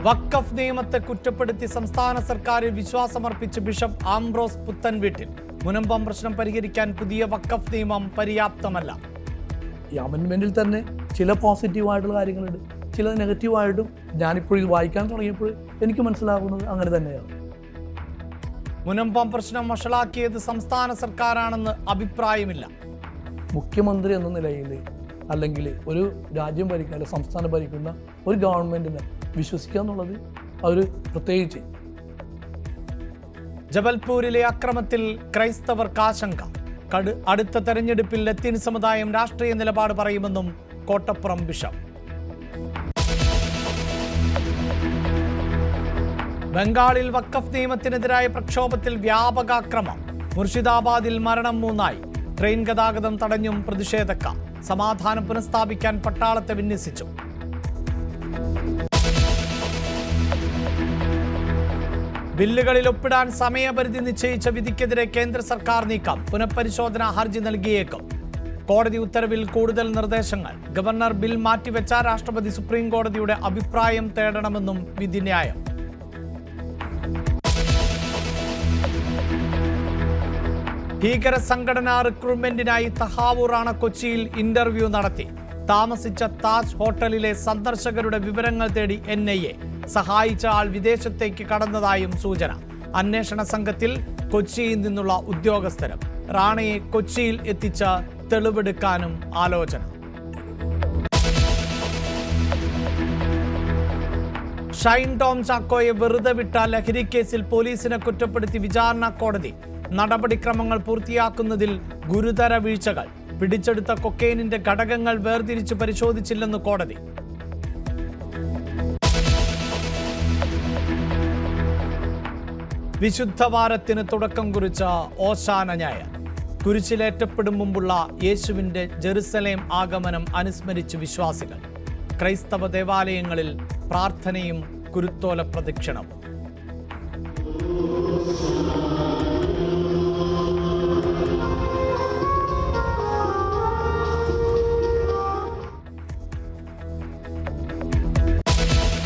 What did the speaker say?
വഖഫ് നിയമത്തെ കുറ്റപ്പെടുത്തി സംസ്ഥാന സർക്കാരിൽ വിശ്വാസമർപ്പിച്ച് ബിഷപ്പ് ആംബ്രോസ് പുത്തൻവീട്ടിൽ. മുനമ്പം പ്രശ്നം പരിഹരിക്കാൻ പുതിയ വഖഫ് നിയമം പര്യാപ്തമല്ല. ഈ അമെൻമെൻറ്റിൽ തന്നെ ചില പോസിറ്റീവായിട്ടുള്ള കാര്യങ്ങളുണ്ട്, ചില നെഗറ്റീവായിട്ടും ഞാനിപ്പോൾ ഇത് വായിക്കാൻ തുടങ്ങിയപ്പോൾ എനിക്ക് മനസ്സിലാകുന്നത് അങ്ങനെ തന്നെയാണ്. മുനമ്പം പ്രശ്നം വഷളാക്കിയത് സംസ്ഥാന സർക്കാരാണെന്ന് അഭിപ്രായമില്ല. മുഖ്യമന്ത്രി എന്ന നിലയിൽ അല്ലെങ്കിൽ ഒരു രാജ്യം ഭരിക്കുന്ന അല്ലെങ്കിൽ സംസ്ഥാനം ഭരിക്കുന്ന ഒരു ഗവൺമെൻറ്റിനെ വിശ്വസിക്കുക എന്നുള്ളത് അവർ പ്രത്യേകിച്ച്. ജബൽപൂരിലെ അക്രമത്തിൽ ക്രൈസ്തവർക്ക് ആശങ്ക. അടുത്ത തെരഞ്ഞെടുപ്പിൽ ലത്തീൻ സമുദായം രാഷ്ട്രീയ നിലപാട് പറയുമെന്നും കോട്ടപ്പുറം ബിഷപ്പ്. ബംഗാളിൽ വഖഫ് നിയമത്തിനെതിരായ പ്രക്ഷോഭത്തിൽ വ്യാപകാക്രമം. മുർഷിദാബാദിൽ മരണം 3. ട്രെയിൻ ഗതാഗതം തടഞ്ഞും പ്രതിഷേധക്കാർ. സമാധാനം പുനഃസ്ഥാപിക്കാൻ പട്ടാളത്തെ വിന്യസിച്ചു. ബില്ലുകളിൽ ഒപ്പിടാൻ സമയപരിധി നിശ്ചയിച്ച വിധിക്കെതിരെ കേന്ദ്ര സർക്കാർ നീക്കം. പുനഃപരിശോധനാ ഹർജി നൽകിയേക്കും. കോടതി ഉത്തരവിൽ കൂടുതൽ നിർദ്ദേശങ്ങൾ. ഗവർണർ ബിൽ മാറ്റിവെച്ച രാഷ്ട്രപതി സുപ്രീം കോടതിയുടെ അഭിപ്രായം തേടണമെന്നും വിധിന്യായം. ഭീകര സംഘടനാ റിക്രൂട്ട്മെന്റിനായി തഹാവൂർ റാണ കൊച്ചിയിൽ ഇന്റർവ്യൂ നടത്തി. താമസിച്ച താജ് ഹോട്ടലിലെ സന്ദർശകരുടെ വിവരങ്ങൾ തേടി NIA. സഹായിച്ച ആൾ വിദേശത്തേക്ക് കടന്നതായും സൂചന. അന്വേഷണ സംഘത്തിൽ കൊച്ചിയിൽ നിന്നുള്ള ഉദ്യോഗസ്ഥരും. റാണയെ കൊച്ചിയിൽ എത്തിച്ച തെളിവെടുക്കാനും ആലോചന. ഷൈൻ ടോം ചാക്കോയെ വെറുതെ വിട്ട ലഹരിക്കേസിൽ പോലീസിനെ കുറ്റപ്പെടുത്തി വിചാരണ കോടതി. നടപടിക്രമങ്ങൾ പൂർത്തിയാക്കുന്നതിൽ ഗുരുതര വീഴ്ചകൾ. പിടിച്ചെടുത്ത കൊക്കൈനിന്റെ ഘടകങ്ങൾ വേർതിരിച്ച് പരിശോധിച്ചില്ലെന്ന് കോടതി. വിശുദ്ധവാരത്തിന് തുടക്കം കുറിച്ച ഓശാന ഞായർ. കുരിശിലേറ്റപ്പെടും മുമ്പുള്ള യേശുവിന്റെ ജെറുസലേം ആഗമനം അനുസ്മരിച്ച് വിശ്വാസികൾ. ക്രൈസ്തവ ദേവാലയങ്ങളിൽ പ്രാർത്ഥനയും കുരുത്തോല പ്രദക്ഷിണവും.